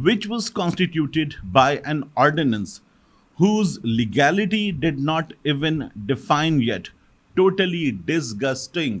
which was constituted by an ordinance whose legality did not even define yet. Totally disgusting.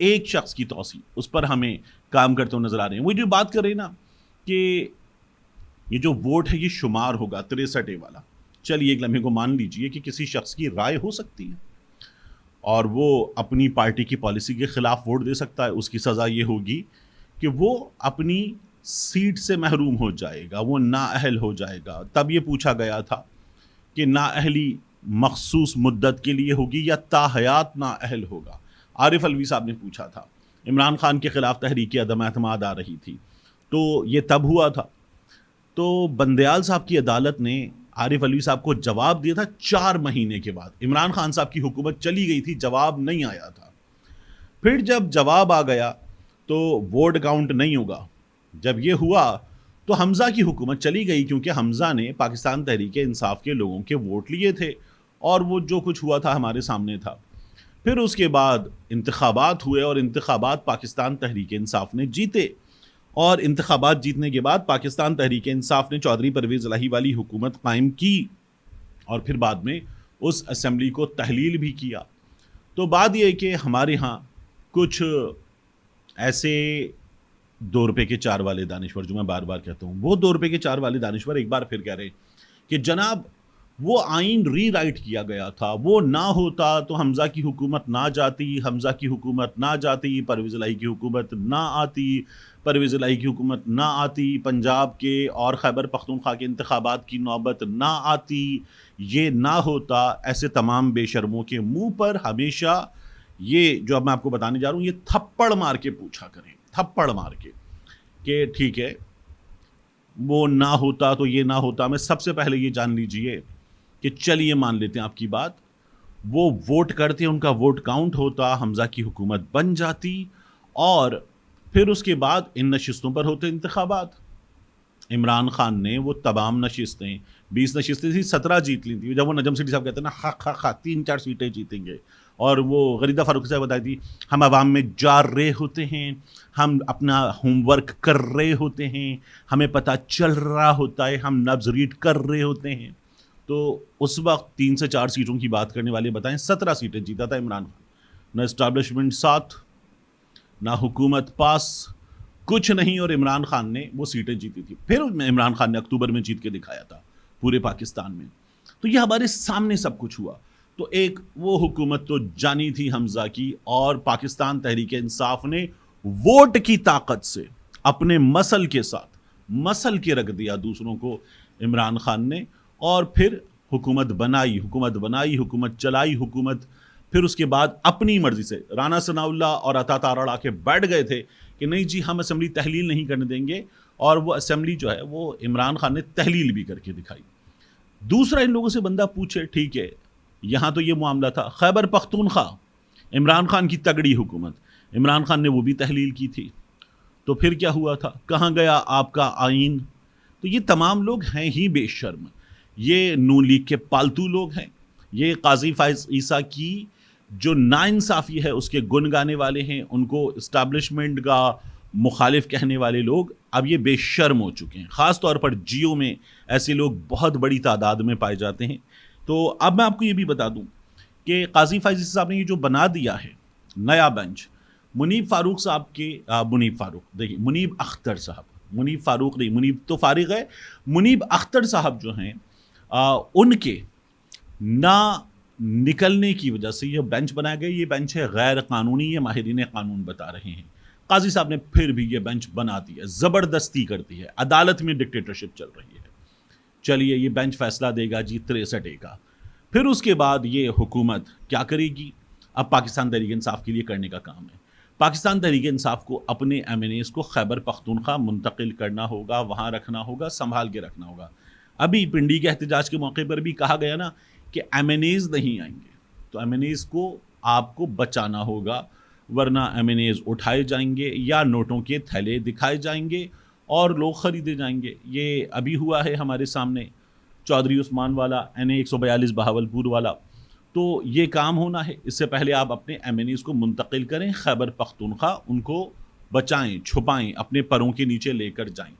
ایک شخص کی توسیع اس پر ہمیں کام کرتے ہوئے نظر آ رہے ہیں. وہ جو بات کر رہے ہیں نا کہ یہ جو ووٹ ہے یہ شمار ہوگا 63 والا, چلیے ایک لمحے کو مان لیجئے کہ کسی شخص کی رائے ہو سکتی ہے اور وہ اپنی پارٹی کی پالیسی کے خلاف ووٹ دے سکتا ہے. اس کی سزا یہ ہوگی کہ وہ اپنی سیٹ سے محروم ہو جائے گا, وہ نااہل ہو جائے گا. تب یہ پوچھا گیا تھا کہ نااہلی مخصوص مدت کے لیے ہوگی یا تاحیات نااہل ہوگا. عارف علوی صاحب نے پوچھا تھا, عمران خان کے خلاف تحریک عدم اعتماد آ رہی تھی, تو یہ تب ہوا تھا. تو بندیال صاحب کی عدالت نے عارف علوی صاحب کو جواب دیا تھا 4 مہینے کے بعد. عمران خان صاحب کی حکومت چلی گئی تھی, جواب نہیں آیا تھا. پھر جب جواب آ گیا تو ووٹ کاؤنٹ نہیں ہوگا. جب یہ ہوا تو حمزہ کی حکومت چلی گئی, کیونکہ حمزہ نے پاکستان تحریک انصاف کے لوگوں کے ووٹ لیے تھے اور وہ جو کچھ ہوا تھا ہمارے سامنے تھا. پھر اس کے بعد انتخابات ہوئے اور انتخابات پاکستان تحریک انصاف نے جیتے, اور انتخابات جیتنے کے بعد پاکستان تحریک انصاف نے چودھری پرویز الہی والی حکومت قائم کی اور پھر بعد میں اس اسمبلی کو تحلیل بھی کیا. تو بات یہ ہے کہ ہمارے ہاں کچھ ایسے 2 روپے کے 4 والے دانشور, جو میں بار بار کہتا ہوں, وہ 2 روپے کے 4 والے دانشور ایک بار پھر کہہ رہے کہ جناب وہ آئین ری رائٹ کیا گیا تھا, وہ نہ ہوتا تو حمزہ کی حکومت نہ جاتی, حمزہ کی حکومت نہ جاتی, پرویز الہی کی حکومت نہ آتی, پرویز الہی کی حکومت نہ آتی, پنجاب کے اور خیبر پختونخوا کے انتخابات کی نوبت نہ آتی, یہ نہ ہوتا. ایسے تمام بے شرموں کے منہ پر ہمیشہ یہ جو اب میں آپ کو بتانے جا رہا ہوں یہ تھپڑ مار کے پوچھا کریں, تھپڑ مار کے کہ ٹھیک ہے وہ نہ ہوتا تو یہ نہ ہوتا. میں سب سے پہلے یہ جان لیجئے کہ چلیے مان لیتے ہیں آپ کی بات, وہ ووٹ کرتے, ان کا ووٹ کاؤنٹ ہوتا, حمزہ کی حکومت بن جاتی اور پھر اس کے بعد ان نشستوں پر ہوتے انتخابات. عمران خان نے وہ تمام نشستیں 20 نشستیں تھی 17 جیت لی تھی. جب وہ نجم سیٹھی صاحب کہتے ہیں نا 3-4 سیٹیں جیتیں گے, اور وہ غریدہ فاروق صاحب بتائی تھی ہم عوام میں جا رہے ہوتے ہیں, ہم اپنا ہوم ورک کر رہے ہوتے ہیں, ہمیں پتہ چل رہا ہوتا ہے, ہم نبض ریڈ کر رہے ہوتے ہیں. تو اس وقت 3 سے 4 سیٹوں کی بات کرنے والے بتائیں 17 سیٹیں جیتا تھا عمران خان. نہ اسٹیبلشمنٹ ساتھ, نہ حکومت پاس, کچھ نہیں, اور عمران خان نے وہ سیٹیں جیتی تھی. پھر عمران خان نے اکتوبر میں جیت کے دکھایا تھا پورے پاکستان میں. تو یہ ہمارے سامنے سب کچھ ہوا. تو ایک وہ حکومت تو جانی تھی حمزہ کی, اور پاکستان تحریک انصاف نے ووٹ کی طاقت سے اپنے مسل کے ساتھ مسل کے رکھ دیا دوسروں کو عمران خان نے, اور پھر حکومت بنائی, حکومت چلائی, حکومت پھر اس کے بعد اپنی مرضی سے رانا ثناء اللہ اور عطا تارڑ آ کے بیٹھ گئے تھے کہ نہیں جی ہم اسمبلی تحلیل نہیں کرنے دیں گے, اور وہ اسمبلی جو ہے وہ عمران خان نے تحلیل بھی کر کے دکھائی. دوسرا ان لوگوں سے بندہ پوچھے ٹھیک ہے یہاں تو یہ معاملہ تھا, خیبر پختونخوا عمران خان کی تگڑی حکومت, عمران خان نے وہ بھی تحلیل کی تھی, تو پھر کیا ہوا تھا, کہاں گیا آپ کا آئین. تو یہ تمام لوگ ہیں ہی بے شرم, یہ نون لیگ کے پالتو لوگ ہیں, یہ قاضی فائز عیسیٰ کی جو ناانصافی ہے اس کے گن گانے والے ہیں, ان کو اسٹیبلشمنٹ کا مخالف کہنے والے لوگ اب یہ بے شرم ہو چکے ہیں. خاص طور پر جیو میں ایسے لوگ بہت بڑی تعداد میں پائے جاتے ہیں. تو اب میں آپ کو یہ بھی بتا دوں کہ قاضی فائز عیسیٰ صاحب نے یہ جو بنا دیا ہے نیا بینچ, منیب فاروق صاحب کے منیب اختر صاحب, منیب فاروق نہیں, منیب تو فارغ ہے, منیب اختر صاحب جو ہیں ان کے نہ نکلنے کی وجہ سے یہ بینچ بنایا گیا. یہ بینچ ہے غیر قانونی, یہ ماہرین قانون بتا رہے ہیں. قاضی صاحب نے پھر بھی یہ بینچ بنا دیا, زبردستی کرتی ہے, عدالت میں ڈکٹیٹرشپ چل رہی ہے. چلیے یہ بینچ فیصلہ دے گا جی 63 کا. پھر اس کے بعد یہ حکومت کیا کرے گی, اب پاکستان تحریک انصاف کے لیے کرنے کا کام ہے. پاکستان تحریک انصاف کو اپنے ایم این ایز کو خیبر پختونخوا منتقل کرنا ہوگا, وہاں رکھنا ہوگا, سنبھال کے رکھنا ہوگا. ابھی پنڈی کے احتجاج کے موقع پر بھی کہا گیا نا کہ ایم این ایز نہیں آئیں گے, تو ایم این ایز کو آپ کو بچانا ہوگا, ورنہ ایم این ایز اٹھائے جائیں گے یا نوٹوں کے تھیلے دکھائے جائیں گے اور لوگ خریدے جائیں گے. یہ ابھی ہوا ہے ہمارے سامنے, چودھری عثمان والا, NA 142 بہاولپور والا. تو یہ کام ہونا ہے. اس سے پہلے آپ اپنے ایم این ایز کو منتقل کریں خیبر پختونخوا, ان کو بچائیں, چھپائیں, اپنے پروں کے نیچے لے کر جائیں.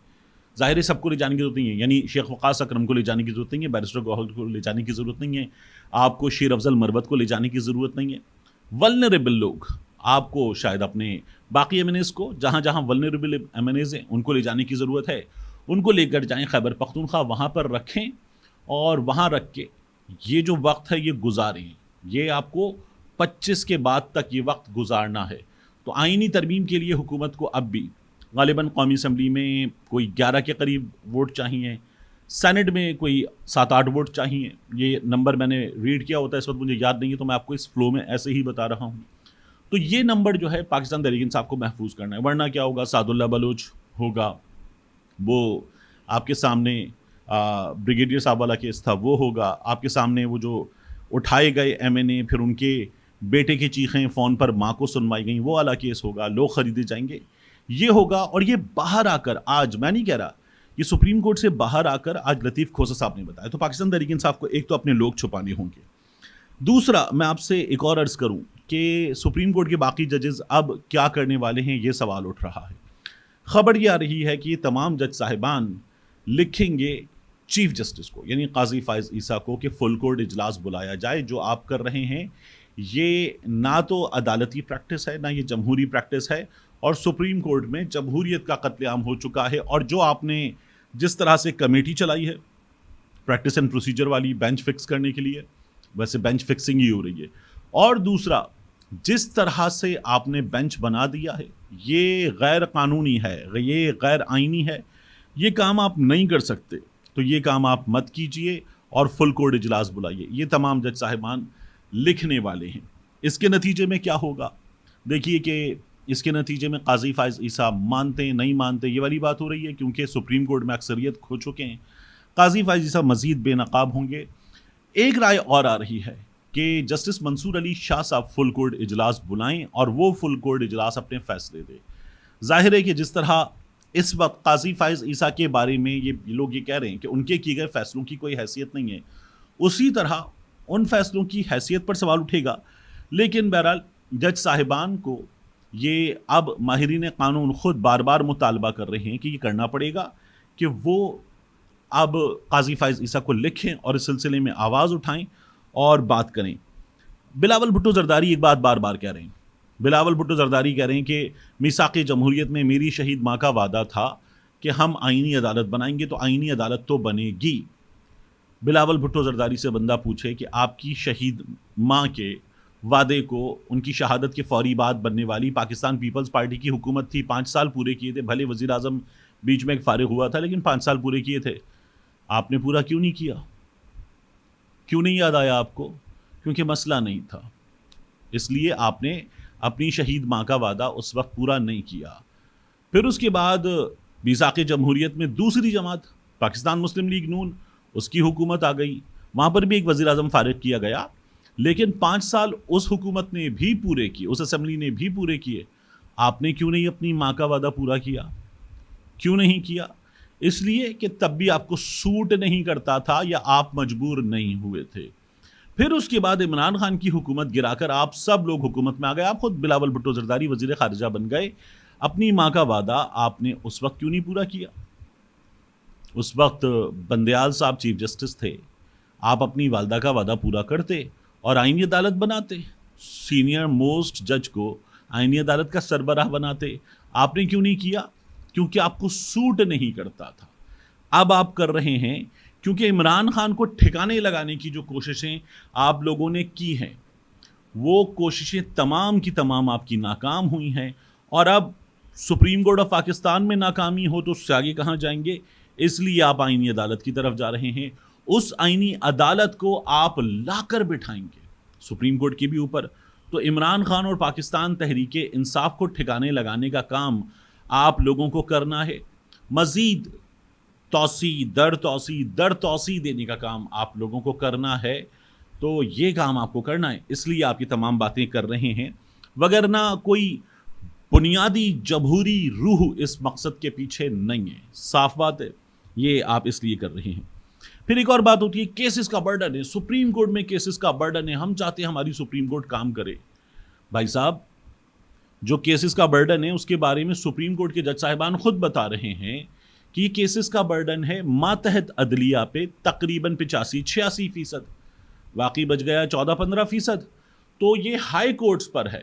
ظاہر ہے سب کو لے جانے کی ضرورت نہیں ہے, یعنی شیخ وقاص اکرم کو لے جانے کی ضرورت نہیں ہے, بیرسٹر گوہر کو لے جانے کی ضرورت نہیں ہے, آپ کو شیر افضل مروت کو لے جانے کی ضرورت نہیں ہے. ولنریبل لوگ آپ کو شاید اپنے باقی ایم این ایز کو جہاں جہاں ولنریبل ایم این ایز ہیں ان کو لے جانے کی ضرورت ہے، ان کو لے کر جائیں خیبر پختونخوا، وہاں پر رکھیں اور وہاں رکھ کے یہ جو وقت ہے یہ گزاریں. یہ آپ کو 25 کے بعد تک یہ وقت گزارنا ہے. تو آئینی ترمیم کے لیے حکومت کو اب بھی غالباً قومی اسمبلی میں کوئی 11 کے قریب ووٹ چاہیے، سینٹ میں کوئی 7-8 ووٹ چاہیے. یہ نمبر میں نے ریڈ کیا ہوتا ہے، اس وقت مجھے یاد نہیں ہے، تو میں آپ کو اس فلو میں ایسے ہی بتا رہا ہوں. تو یہ نمبر جو ہے پاکستان تحریک انصاف کو محفوظ کرنا ہے، ورنہ کیا ہوگا، سعد اللہ بلوچ ہوگا، وہ آپ کے سامنے بریگیڈیئر صاحب والا کیس تھا وہ ہوگا، آپ کے سامنے وہ جو اٹھائے گئے ایم این اے پھر ان کے بیٹے کی چیخیں فون پر ماں کو سنوائی گئیں وہ والا کیس ہوگا، لوگ خریدے جائیں گے، یہ ہوگا. اور یہ باہر آ کر آج میں نہیں کہہ رہا، یہ سپریم کورٹ سے باہر آ کر آج لطیف کھوسہ صاحب نے بتایا. تو پاکستان تحریک انصاف کو ایک تو اپنے لوگ چھپانے ہوں گے، دوسرا میں آپ سے ایک اور عرض کروں کہ سپریم کورٹ کے باقی ججز اب کیا کرنے والے ہیں، یہ سوال اٹھ رہا ہے. خبر یہ آ رہی ہے کہ یہ تمام جج صاحبان لکھیں گے چیف جسٹس کو، یعنی قاضی فائز عیسیٰ کو، کہ فل کورٹ اجلاس بلایا جائے. جو آپ کر رہے ہیں یہ نہ تو عدالتی پریکٹس ہے، نہ یہ جمہوری پریکٹس ہے، اور سپریم کورٹ میں جمہوریت کا قتل عام ہو چکا ہے. اور جو آپ نے جس طرح سے کمیٹی چلائی ہے پریکٹس اینڈ پروسیجر والی بینچ فکس کرنے کے لیے، ویسے بینچ فکسنگ ہی ہو رہی ہے، اور دوسرا جس طرح سے آپ نے بینچ بنا دیا ہے یہ غیر قانونی ہے، یہ غیر آئینی ہے، یہ کام آپ نہیں کر سکتے. تو یہ کام آپ مت کیجئے اور فل کورٹ اجلاس بلائیے. یہ تمام جج صاحبان لکھنے والے ہیں. اس کے نتیجے میں کیا ہوگا؟ دیکھیے کہ اس کے نتیجے میں قاضی فائز عیسیٰ مانتے نہیں مانتے یہ والی بات ہو رہی ہے، کیونکہ سپریم کورٹ میں اکثریت کھو چکے ہیں. قاضی فائز عیسیٰ مزید بے نقاب ہوں گے. ایک رائے اور آ رہی ہے کہ جسٹس منصور علی شاہ صاحب فل کورٹ اجلاس بلائیں اور وہ فل کورٹ اجلاس اپنے فیصلے دے. ظاہر ہے کہ جس طرح اس وقت قاضی فائز عیسیٰ کے بارے میں یہ لوگ یہ کہہ رہے ہیں کہ ان کے کیے گئے فیصلوں کی کوئی حیثیت نہیں ہے، اسی طرح ان فیصلوں کی حیثیت پر سوال اٹھے گا. لیکن بہرحال جج صاحبان کو یہ اب ماہرین قانون خود بار بار مطالبہ کر رہے ہیں کہ یہ کرنا پڑے گا کہ وہ اب قاضی فائز عیسیٰ کو لکھیں اور اس سلسلے میں آواز اٹھائیں اور بات کریں. بلاول بھٹو زرداری ایک بات بار بار کہہ رہے ہیں، بلاول بھٹو زرداری کہہ رہے ہیں کہ میثاق جمہوریت میں میری شہید ماں کا وعدہ تھا کہ ہم آئینی عدالت بنائیں گے، تو آئینی عدالت تو بنے گی. بلاول بھٹو زرداری سے بندہ پوچھے کہ آپ کی شہید ماں کے وعدے کو، ان کی شہادت کے فوری بعد بننے والی پاکستان پیپلز پارٹی کی حکومت تھی، 5 سال پورے کیے تھے، بھلے وزیر اعظم بیچ میں ایک فارغ ہوا تھا لیکن 5 سال پورے کیے تھے. آپ نے پورا کیوں نہیں کیا؟ کیوں نہیں یاد آیا آپ کو؟ کیونکہ مسئلہ نہیں تھا، اس لیے آپ نے اپنی شہید ماں کا وعدہ اس وقت پورا نہیں کیا. پھر اس کے بعد میثاق جمہوریت میں دوسری جماعت پاکستان مسلم لیگ نون، اس کی حکومت آ گئی، وہاں پر بھی ایک وزیر اعظم فارغ کیا گیا، لیکن 5 سال اس حکومت نے بھی پورے کیے، اس اسمبلی نے بھی پورے کیے. آپ نے کیوں نہیں اپنی ماں کا وعدہ پورا کیا؟ کیوں نہیں کیا؟ اس لیے کہ تب بھی آپ کو سوٹ نہیں کرتا تھا یا آپ مجبور نہیں ہوئے تھے. پھر اس کے بعد عمران خان کی حکومت گرا کر آپ سب لوگ حکومت میں آ گئے، آپ خود بلاول بھٹو زرداری وزیر خارجہ بن گئے. اپنی ماں کا وعدہ آپ نے اس وقت کیوں نہیں پورا کیا؟ اس وقت بندیال صاحب چیف جسٹس تھے، آپ اپنی والدہ کا وعدہ پورا کرتے اور آئینی عدالت بناتے، سینئر موسٹ جج کو آئینی عدالت کا سربراہ بناتے. آپ نے کیوں نہیں کیا؟ کیونکہ آپ کو سوٹ نہیں کرتا تھا. اب آپ کر رہے ہیں کیونکہ عمران خان کو ٹھکانے لگانے کی جو کوششیں آپ لوگوں نے کی ہیں وہ کوششیں تمام کی تمام آپ کی ناکام ہوئی ہیں. اور اب سپریم کورٹ آف پاکستان میں ناکامی ہو تو اس سے آگے کہاں جائیں گے؟ اس لیے آپ آئینی عدالت کی طرف جا رہے ہیں. اس آئینی عدالت کو آپ لا کر بٹھائیں گے سپریم کورٹ کے بھی اوپر. تو عمران خان اور پاکستان تحریک انصاف کو ٹھکانے لگانے کا کام آپ لوگوں کو کرنا ہے. مزید توسیع در توسیع دینے کا کام آپ لوگوں کو کرنا ہے. تو یہ کام آپ کو کرنا ہے، اس لیے آپ یہ تمام باتیں کر رہے ہیں، وگرنہ کوئی بنیادی جمہوری روح اس مقصد کے پیچھے نہیں ہے. صاف بات ہے، یہ آپ اس لیے کر رہے ہیں. پھر ایک اور بات ہوتی ہے، کیسز کا برڈن ہے، سپریم کورٹ میں کیسز کا برڈن ہے، ہم چاہتے ہیں ہماری سپریم کورٹ کام کرے. بھائی صاحب، جو کیسز کا برڈن ہے اس کے بارے میں سپریم کورٹ کے جج صاحبان خود بتا رہے ہیں کہ یہ کیسز کا برڈن ہے ماتحت عدلیہ پہ تقریباً 85-86%، باقی بچ گیا 14-15%. تو یہ ہائی کورٹس پر ہے.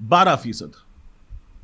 12%,